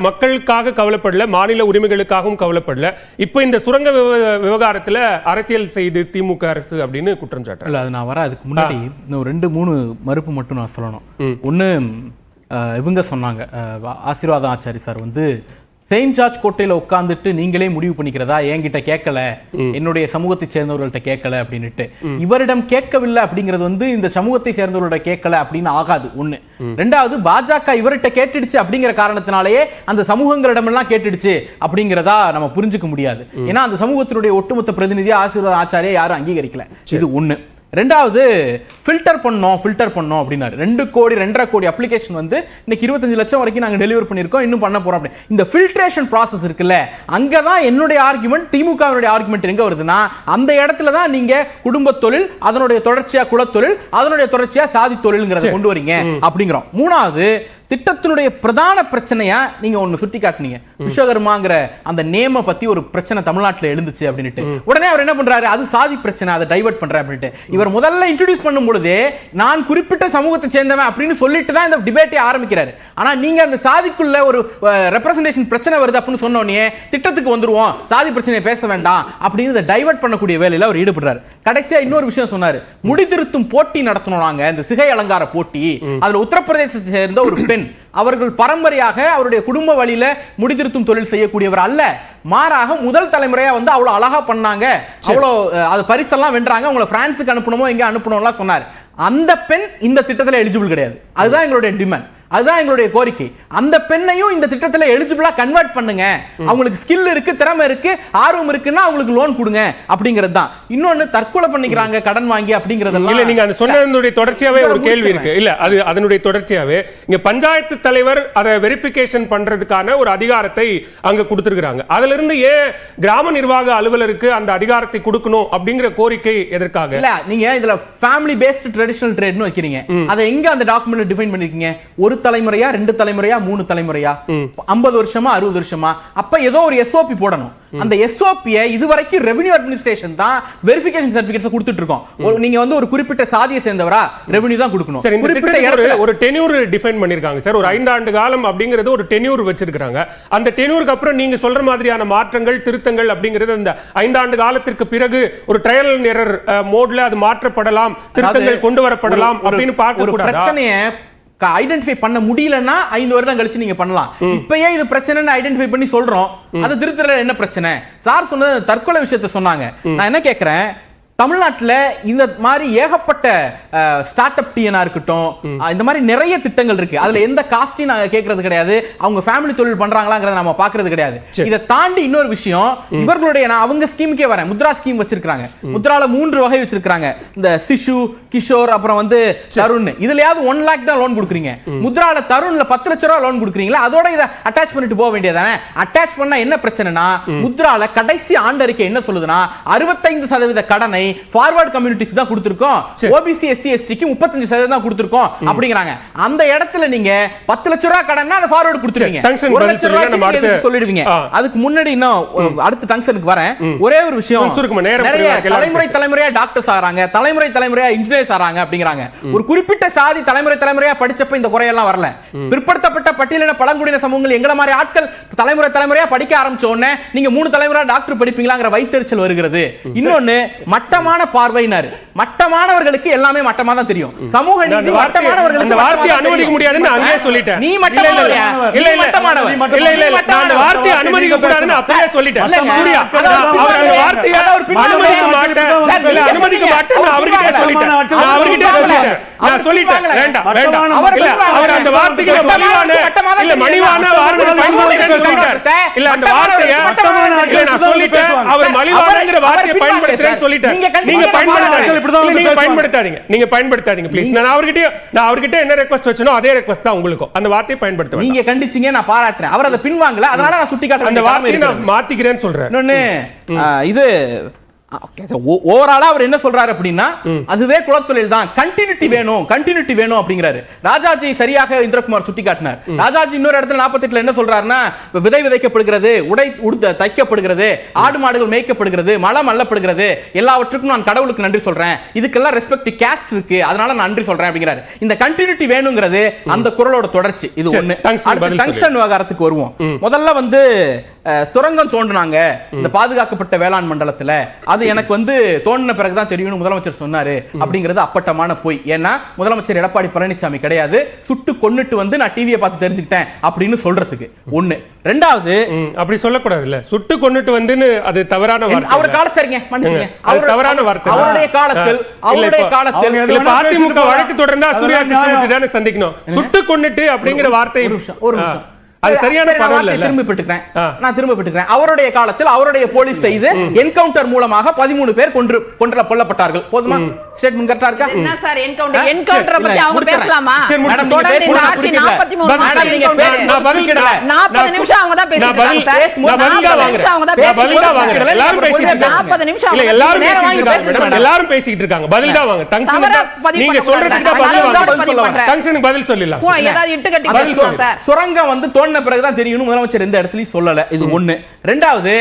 மக்களுக்காக கவலைப்படல, மாநில உரிமைகளுக்காகவும் கவலைப்படல. இப்ப இந்த சுரங்க விவகாரத்துல அரசியல் செய்து திமுக அரசு அப்படின்னு குற்றம் சாட்டுறேன். அது நான் வர அதுக்கு முன்னாடி இன்னும் 2-3 மறுப்பு மட்டும் நான் சொல்லணும். ஒண்ணு, இவங்க சொன்னாங்க, ஆசீர்வாதம் ஆச்சாரி சார் வந்து செயின்ட் ஜார்ஜ் கோட்டையில உட்கார்ந்துட்டு நீங்களே முடிவு பண்ணிக்கிறதா, என்கிட்ட கேட்கல, என்னுடைய சமூகத்தை சேர்ந்தவர்கள்ட்ட கேட்கல அப்படின்னுட்டு. இவரிடம் கேட்கவில்லை அப்படிங்கிறது வந்து இந்த சமூகத்தை சேர்ந்தவர்களோட கேட்கல அப்படின்னு ஆகாது. ஒண்ணு. ரெண்டாவது, பாஜக இவர்கிட்ட கேட்டுடுச்சு அப்படிங்கிற காரணத்தினாலேயே அந்த சமூகங்களிடம் எல்லாம் கேட்டுடுச்சு அப்படிங்கிறதா நம்ம புரிஞ்சுக்க முடியாது. ஏன்னா அந்த சமூகத்தினுடைய ஒட்டுமொத்த பிரதிநிதியா ஆசீர்வாத ஆச்சாரியை யாரும் அங்கீகரிக்கல. இது ஒண்ணு. ரெண்டாவது, ஃபில்டர் பண்ணோம் அப்படின்னாரு. 2 கோடி 2.5 கோடி அப்ளிகேஷன் வந்து இன்னைக்கு 25 லட்சம் வரைக்கும் நாங்க டெலிவர் பண்ணிருக்கோம், இன்னும் பண்ண போறோம். இந்த ஃபில்ட்ரேஷன் ப்ராசஸ் இருக்குல்ல, அங்கதான் என்னுடைய ஆர்குமெண்ட், திமுகவினுடைய ஆர்குமெண்ட் எங்க வருதுன்னா, அந்த இடத்துல தான் நீங்க குடும்ப தொழில், அதனுடைய தொடர்ச்சியா குலத்தொழில், அதனுடைய தொடர்ச்சியா சாதி தொழில்ங்கிறத கொண்டு வரீங்க அப்படிங்கிறோம். மூணாவது, திட்டத்தினுடைய பிரதான பிரச்சனையா நீங்க ஒன்னு சுட்டி காட்டினீங்க, விஸ்வகர்மாங்கிற அந்த நேம பத்தி ஒரு பிரச்சனை தமிழ்நாட்டில் எழுந்துச்சு அப்படின்ட்டு. உடனே அவர் என்ன பண்றாரு, அது சாதி பிரச்சனை, அதை டைவர்ட் பண்ற அப்படின்ட்டு. இவர் முதல்ல இன்ட்ரோடியூஸ் பண்ணும் பொழுது நான் குறிப்பிட்ட சமூகத்தை சேர்ந்தவன் அப்படின்னு சொல்லிட்டு தான் இந்த டிபேட்டை ஆரம்பிக்கிறாரு. ஆனா நீங்க அந்த சாதிக்குள்ள ஒரு ரெப்ரசன்டேஷன் பிரச்சனை வருது அப்படின்னு சொன்ன உடனே திட்டத்துக்கு வந்துருவோம், சாதி பிரச்சனையை பேச வேண்டாம் அப்படின்னு இதை டைவர்ட் பண்ணக்கூடிய வேலையில அவர் ஈடுபடுறாரு. கடைசியா இன்னொரு விஷயம் சொன்னாரு, முடிதிருத்தும் போட்டி நடத்தணும் நாங்க, இந்த சிகை அலங்கார போட்டி. அதுல உத்தரப்பிரதேசத்தை சேர்ந்த ஒரு பெண், அவர்கள் பரம்பரையாக அவருடைய குடும்ப வழியில முடிதிருத்தும் தொழில் செய்யக்கூடியவர் அல்ல, மாறாக முதல் தலைமுறையா வந்து அவ்வளவு அழகா பண்ணாங்க, அவ்வளவு அது பரிசெல்லாம் வென்றாங்க, அவங்களை பிரான்ஸுக்கு அனுப்பணுமோ எங்க அனுப்பணும்லாம் சொன்னார். அந்த பெண் இந்த திட்டத்தில் எலிஜிபிள் கிடையாது. அதுதான் எங்களுடைய டிமாண்ட், அதுதான் எங்களுடைய கோரிக்கை. அந்த பெண்ணையும் இந்த திட்டத்தில் எலிஜிபிளா கன்வெர்ட் பண்ணுங்க. அவங்களுக்கு ஸ்கில் இருக்கு, திறமை இருக்கு, ஆர்வம் இருக்குன்னா அவங்களுக்கு லோன் கொடுங்க அப்படிங்கிறது தான். இன்னொன்னு, தற்கொலை பண்ணிக்கிறாங்க கடன் வாங்கி அப்படிங்கறதெல்லாம் இல்ல. நீங்க அந்த சொன்னதனுடைய தொடர்ச்சியாவே ஒரு கேள்வி இருக்கு. இல்ல, அது அதனுடைய தொடர்ச்சியாவே இங்க பஞ்சாயத்து தலைவர் அதை வெரிஃபிகேஷன் பண்றதுக்கான ஒரு அதிகாரத்தை அங்க கொடுத்திருக்காங்க. அதுல இருந்து ஏன் கிராம நிர்வாக அலுவலருக்கு அந்த அதிகாரத்தை கொடுக்கணும் அப்படிங்கிற கோரிக்கை எதற்காக? இல்ல, நீங்க இதுல ஃபேமிலி பேஸ்ட் ட்ரெடிஷனல் ட்ரேட்னு வைக்கிறீங்க. அதை எங்க அந்த டாக்குமெண்ட்ல டிஃபைன் பண்ணிருக்கீங்க? ஒரு தலைமுறையா, 2 தலைமுறையா, 3 தலைமுறையா, 50 வருஷமா, 60 வருஷமா? அப்ப ஏதோ ஒரு எஸ்ஓபி போடணும். அந்த எஸ்ஓபியை இதுவரைக்கும் ரெவென்யூ அட்மினிஸ்ட்ரேஷன் தான் வெரிஃபிகேஷன் சர்டிபிகேட்ஸ் கொடுத்துட்டு இருக்கோம். நீங்க வந்து ஒரு குறிப்பிட்ட சாதியை சேர்ந்தவரா, ரெவென்யூ தான் கொடுக்கணும். குறிப்பிட்ட ஒரு டென்யூர் டிஃபைன் பண்ணிருக்காங்க சார். ஒரு 5 ஆண்டு காலம் அப்படிங்கிறது ஒரு டென்யூர் வச்சிருக்காங்க. அந்த டென்யூருக்கு அப்புறம் நீங்க சொல்ற மாதிரியான மாற்றங்கள், திருத்தங்கள் அப்படிங்கிறது அந்த 5 ஆண்டு காலத்திற்கு பிறகு ஒரு ட்ரையல் அண்ட் எரர் மோட்ல அது மாற்றப்படலாம், திருத்தங்கள் கொண்டு வரப்படலாம் அப்படின்னு பார்க்க கூடாது. பிரச்சனையை ஐடென்டிஃபை பண்ண முடியலன்னா 5 வருடம் கழிச்சு நீங்க பண்ணலாம். இப்பயே இது பிரச்சனைன்னு ஐடென்டிஃபை பண்ணி சொல்றோம், அது திருத்தல என்ன பிரச்சனை? சார் சொன்னது தற்கொலை விஷயத்தை சொன்னாங்க. நான் என்ன கேட்கிறேன், தமிழ்நாட்டில் இந்த மாதிரி ஏகப்பட்ட ஸ்டார்ட் அப் டிஎனா இருக்கட்டும், இந்த மாதிரி நிறைய திட்டங்கள் இருக்கு. அதுல எந்த காஸ்டையும் நாங்க கேட்கறது கிடையாது, அவங்க ஃபேமிலி தொழில் பண்றாங்களாங்கிறத நம்ம பாக்குறது கிடையாது. இதை தாண்டி இன்னொரு விஷயம், இவர்களுடைய நான் அவங்க ஸ்கீமுக்கே வரேன். முத்ரா ஸ்கீம் வச்சிருக்காங்க. முத்ரால 3 வகை வச்சிருக்காங்க, இந்த சிசு, கிஷோர், அப்புறம் வந்து தருண். இதுலயாவது 1 லாக் தான் லோன் கொடுக்குறீங்க. முத்ரால தருண்ல 10 லட்சம் ரூபாய் லோன் கொடுக்குறீங்களா? அதோட இதை அட்டாச் பண்ணிட்டு போக வேண்டியதானே? அட்டாச் பண்ணா என்ன பிரச்சனைனா, முத்ரால கடைசி ஆண்டறிக்கை என்ன சொல்லுதுன்னா, 65% கடனை ஃபார்வர்ட் கம்யூனிட்டிக்கு தான் கொடுத்திருக்கோம், ஓபிசி எஸ்சி எஸ்டிக்கு 35% தான் கொடுத்திருக்கோம் அப்படிங்கறாங்க. அந்த இடத்துல நீங்க 10 லட்சம் ரூபாய் கடன்னா அதை ஃபார்வர்ட் கொடுத்துருவீங்க, 1 லட்சம் ரூபாய் சொல்லிடுவீங்க. அதுக்கு முன்னாடி இன்னும் அடுத்த டங்ஷனுக்கு வரேன். ஒரே ஒரு விஷயம், தலைமுறையா டாக்டர்ஸ் ஆறாங்க, தலைமுறையா இன்ஜினியர்ஸ் ஆறாங்க அப்படிங்கறாங்க. ஒரு குறிப்பிட்ட சாதி தலைமுறையா படிச்சப்ப இந்த குறையெல்லாம் வரல. பிற்படுத்தப்பட்ட பட்டியலின பழங்குடியின சமூகங்கள் எங்களை மாதிரி ஆட்கள் தலைமுறையா படிக்க ஆரம்பிச்ச உடனே நீங்க 3 தலைமுறை டாக்டர் படிப்பீங்களாங்கிற வைத்தறிச்சல் வருகிறது. இன்னொன்னு, மட்டமான பார்வையினர், மட்டமானவர்களுக்கு எல்லாமே மட்டமா தான் தெரியும். சமூக நீதி மட்டமானவர்களுக்கு அந்த வார்த்தையை அனுமதிக்க முடியாதுன்னு அங்கேயே சொல்லிட்டேன். நீ மட்டமானவயா? இல்ல மட்டமானவர். இல்ல நான் அந்த வார்த்தையை அனுமதிக்க கூடாதுன்னு அப்படியே சொல்லிட்டேன். சூர்யா, அவர் அந்த வார்த்தையை அனுமதிக்க மாட்டேன், அனுமதிக்க மாட்டேன் அவர்கிட்ட சொல்லிட்டேன். நான் சொல்லிட்டேன், வேண்டாம். அவர் அந்த வார்த்தைக்கு மலிவான வார்த்தை பயன்படுத்துறேன்னு சொல்லிட்டார். இல்ல அந்த வார்த்தையை நான் சொல்லிட்டேன், அவர் மலிவானங்கிற வார்த்தையை பயன்படுத்துறேன்னு சொல்லிட்டேன். நீங்க பயன்படுத்தாதீங்க ப்ளீஸ். நான் அவர்கிட்ட என்ன ரெக்வெஸ்ட் வச்சனோ அதே ரெக்வெஸ்ட் தான் உங்களுக்கும். அந்த வார்த்தையை பயன்படுத்துங்க. நீங்க கண்டிச்சீங்க, நான் பாராட்டுறேன். அவர் அதை பின்வாங்கல, அதனால நான் சுட்டி காட்டுறேன். அந்த வார்த்தையை நான் மாத்திக்கிறேன்னு சொல்றேன். இன்னொன்னு, இது ஓவராலா அவர் என்ன சொல்றாரு அப்படின்னா அதுவே குலத்தொழில் தான், கண்டினியூட்டி வேணும் அப்படிங்கிறாரு. ராஜாஜி சரியாக இந்திரகுமார் சுட்டி காட்டினார். ராஜாஜி இன்னொரு இடத்துல 48 என்ன சொல்றாருன்னா, விதை விதைக்கப்படுகிறது, உடை தைக்கப்படுகிறது, ஆடு மாடுகள் மேய்க்கப்படுகிறது, மலம் அள்ளப்படுகிறது, எல்லாவற்றுக்கும் நான் கடவுளுக்கு நன்றி சொல்றேன், இதுக்கெல்லாம் ரெஸ்பெக்ட் காஸ்ட் இருக்கு, அதனால நான் நன்றி சொல்றேன் அப்படிங்கிறாரு. இந்த கண்டினியூட்டி வேணுங்கிறது அந்த குரலோட தொடர்ச்சி. இது ஒண்ணு. டங்ஸ்டன் விவகாரத்துக்கு வருவோம். முதல்ல வந்து சுரங்கம் தோண்டினாங்க இந்த பாதுகாக்கப்பட்ட வேளாண் மண்டலத்துல, அது எனக்கு வந்து தோண்டின பிறகுதான் தெரியும் முதலமைச்சர் சொன்னாரு அப்படிங்கிறது அப்பட்டமான பொய். ஏன்னா முதலமைச்சர் எடப்பாடி பழனிசாமி கிடையாது, சுட்டு கொன்னுட்டு வந்து நான் டிவியை பார்த்து தெரிஞ்சுக்கிட்டேன் அப்படின்னு சொல்றதுக்கு ஒண்ணு. ரெண்டாவது அப்படி சொல்லக்கூடாது இல்ல, சுட்டு கொன்னுட்டு வந்து அது தவறான வார்த்தை. அவர் கால சரிங்க மன்னிச்சுங்க, அவர் தவறான வார்த்தை. அவருடைய காலத்தில் அதிமுக வழக்கு தொடர்ந்தா சூர்யா கிருஷ்ணமூர்த்தி தானே சந்திக்கணும். சுட்டு கொன்னுட்டு அப்படிங்கிற வார்த்தை ஒரு நிமிஷம் அது சரியான பதம் இல்ல. நான் திரும்ப பெற்றுக்கிறேன். அவருடைய காலத்தில் அவருடைய போலீஸ் செய்து என்கவுண்டர் மூலமாக 13 பேர் கொல்லப்பட்டார்கள். போதுமா? ஸ்டேட்மென்ட் கரெக்ட்டா இருக்கா? என்ன சார் என்கவுண்டர் பத்தி அவங்க பேசலாமா? மேடம் தொடர்ந்து இந்த ஆட்சி 43 நீங்க நான் பதில் கேட்கல. 40 நிமிஷம் அவங்க தான் பேசிட்டாங்க சார். நான் பதில் தான் வாங்குறேன். எல்லாரும் பேசிட்டு இருக்காங்க. 40 நிமிஷம் இல்ல எல்லாரும் பேசிட்டு இருக்காங்க. எல்லாரும் பேசிட்டு இருக்காங்க. பதில் தான் வாங்க. நீங்க சொல்றதுக்கு பதில் வாங்க. டங்ஸ்டனுக்கு பதில் சொல்லலாம். ஏதாவது இட்டு கட்டி பேசுவோம் சார். சுரங்கம் வந்து பிறகுதான் தெரியும் முதலமைச்சர் எந்த இடத்துலயும் சொல்லல. இது ஒண்ணு. ரெண்டாவது,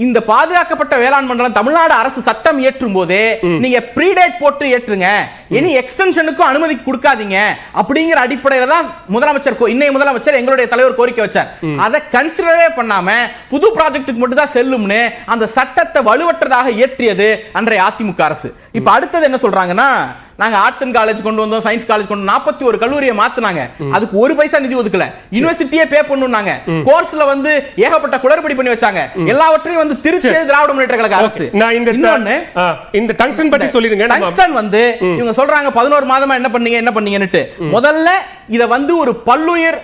இந்த பாதுகாக்கப்பட்ட வேளாண் மண்டலம் தமிழ்நாடு அரசு சட்டம் இயற்றும் போதே நீங்க ப்ரீடேட் போட்டு ஏற்றுங்க, இனி எக்ஸ்டென்ஷனுக்கும் அனுமதி கொடுக்காதீங்க அப்படிங்கிற அடிப்படையில தான் இன்னைய முதலமைச்சர் எங்களுடைய தலைவர் கோரிக்கை வச்சார். அதை கன்சிடரே பண்ணாம புது ப்ராஜெக்ட்டுக்கு மட்டும் தான் செல்லும்னு அந்த சட்டத்தை வலுவற்றதாக இயற்றியது அன்றைய அதிமுக அரசு. இப்ப அடுத்தது என்ன சொல்றாங்கன்னா, நாங்க ஆர்ட்ஸ் அண்ட் காலேஜ் கொண்டு வந்தோம், சயின்ஸ் காலேஜ் கொண்டு 41 கல்லூரியை மாத்துனாங்க, அதுக்கு ஒரு பைசா நிதி ஒதுக்கல, யுனிவர்சிட்டியே பே பண்ணுனாங்க, கோர்ஸ்ல வந்து ஏகப்பட்ட குளறுபடி பண்ணி வச்சாங்க, எல்லாவற்றையும் வந்து திருச்சி திராவிட முன்னேற்ற கழக அரசு. இந்த டங்ஸ்டன் பத்தி சொல்லிருங்க. டங்ஸ்டன் வந்து இவங்க சொல்றாங்க 11 மாதமா என்ன பண்ணீங்கன்னு. முதல்ல இத வந்து ஒரு பல்லுயிர்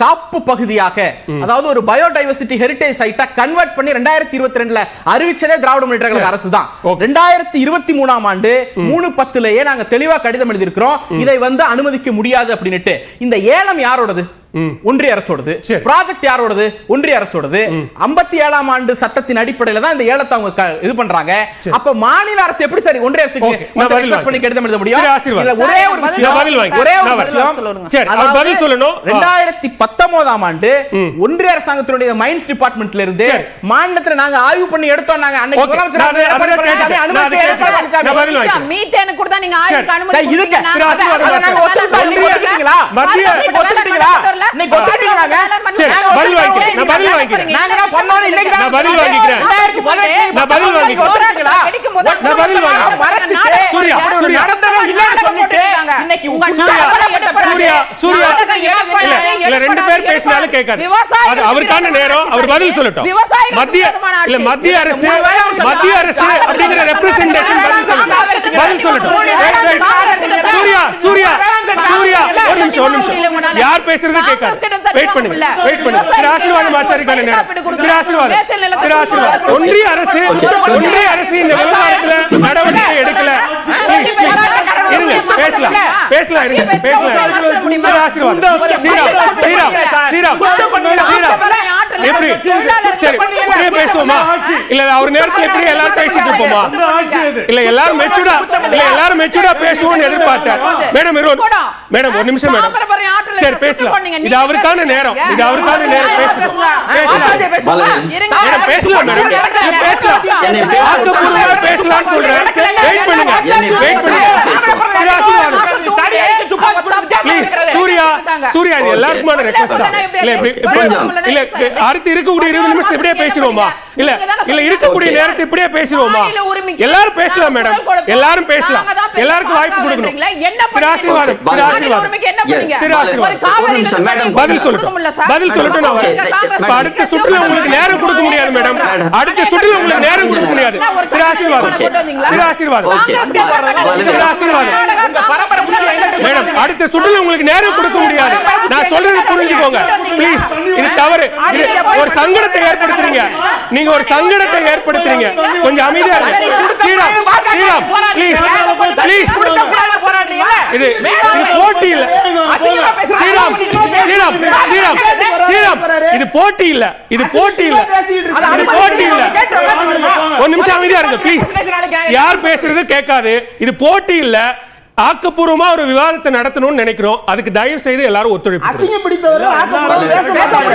காப்பு பகுதியாக, அதாவது ஒரு பயோடைவர்சிட்டி ஹெரிடேஜ் சைட்டா கன்வெர்ட் பண்ணி 2022ல அறிவிச்சதே திராவிட முன்னேற்ற கழக அரசு தான். 2023ஆம் ஆண்டு 3/10லயே நாங்க தெளிவா கடிதம் எழுதி இருக்கிறோம், இதை வந்து அனுமதிக்க முடியாது அப்படினுட்டு. இந்த ஏலம் யாரோடது? ஒன்றிய அரசோடது. ப்ராஜெக்ட் யாரோடது? ஒன்றிய அரசோடது. 57ஆம் ஆண்டு சட்டத்தின் அடிப்படையில் தான் இந்த ஏலத்தை அவங்க இது பண்றாங்க. அப்ப மாநில அரசு எப்படி சரி ஒன்றிய அரசுக்கு ரிக்வெஸ்ட் பண்ணி கடிதம் எழுத முடியும்? ஒரே ஒரு விஷயம் 2019ஆம் ஆண்டு ஒன்றிய அரசாங்கத்தினுடைய மைன்ஸ் டிபார்ட்மெண்ட்ல இருந்து மாநிலத்துல நாங்க ஆய்வு பண்ணி எடுத்தோம். நாங்க அன்னைக்கு மீத்தேன் கூட தான் நீங்க ஆய்வுக்கு அனுமதி அவருக்கான நேரம் அவர் பதில் சொல்லட்டும். மத்திய அரசு அப்படிங்கிற ரெப்ரசன்டேஷன் பதில் சொல்லட்டும். சூர்யா ஒரு நிமிஷம் யார் பேசுறது கேட்காது. வெயிட் பண்ணுங்க. ஆசீர்வாதம் ஆச்சாரிக்கான நேரம். ஒன்றிய அரசு இந்த விவகாரத்துல நடவடிக்கை எடுக்கல. பேசலாம். பேசுவோமா இல்ல அவர் நேரத்தில் எப்படி எல்லாரும் பேசிட்டு இருப்போமா? இல்ல எல்லாரும் மெச்சூர்டா பேசுவோம் எதிர்பார்த்தேன். மேடம் ஒரு நிமிஷம் மேடம். சரி பேசலாம். இது அவருக்கான நேரம். பேசலாம் மேடம். பேசலாம் சொல்றேன். வெயிட் பண்ணுங்க. சூர்யா இது எல்லாருக்குமான ரெக்வெஸ்ட் தான். இல்ல அடுத்து இருக்கக்கூடிய 20 நிமிஷம் இப்படியே பேசிடுவோமா? இல்ல இருக்கக்கூடிய நேரத்தை இப்படியே பேசிடுவோமா? எல்லாரும் பேசலாம் மேடம். எல்லாரும் பேசலாம். எல்லாருக்கும் வாய்ப்பு கொடுக்கணும். ஆசீர்வாதம் பதில் சொல்லட்டும். நான் வரேன். அடுத்த சுற்றுல உங்களுக்கு நேரம் கொடுக்க முடியாது மேடம். அடுத்த சுற்றுல உங்களுக்கு நேரம் கொடுக்க முடியாது. மேடம் அடுத்த சுற்றுல உங்களுக்கு நேரம் கொடுக்க முடியாது. நான் சொல்றது புரிஞ்சுக்கோங்க ப்ளீஸ். இது தவறு. ஒரு சங்கடத்தை ஏற்படுத்துறீங்க. நீங்க ஒரு சங்கடத்தை ஏற்படுத்துறீங்க. கொஞ்சம் அமைதியா இருங்க. ஸ்ரீராம் ப்ளீஸ். இது போட்டி இல்ல. ஸ்ரீராம் இது போட்டி இல்ல. ஒரு நிமிஷம் அமைதியா இருங்க ப்ளீஸ். யார் பேசுறது கேட்காது. இது போட்டி இல்ல, ஆக்கப்பூர்வமா ஒரு விவாதத்தை நடத்தணும்னு நினைக்கிறோம். அதுக்கு தயவு செய்து எல்லாரும் ஒத்துழைப்பு. அசிங்கம் பிடித்தவர்கள் ஆக்கப்பூர்வமா பேச மாட்டாங்க.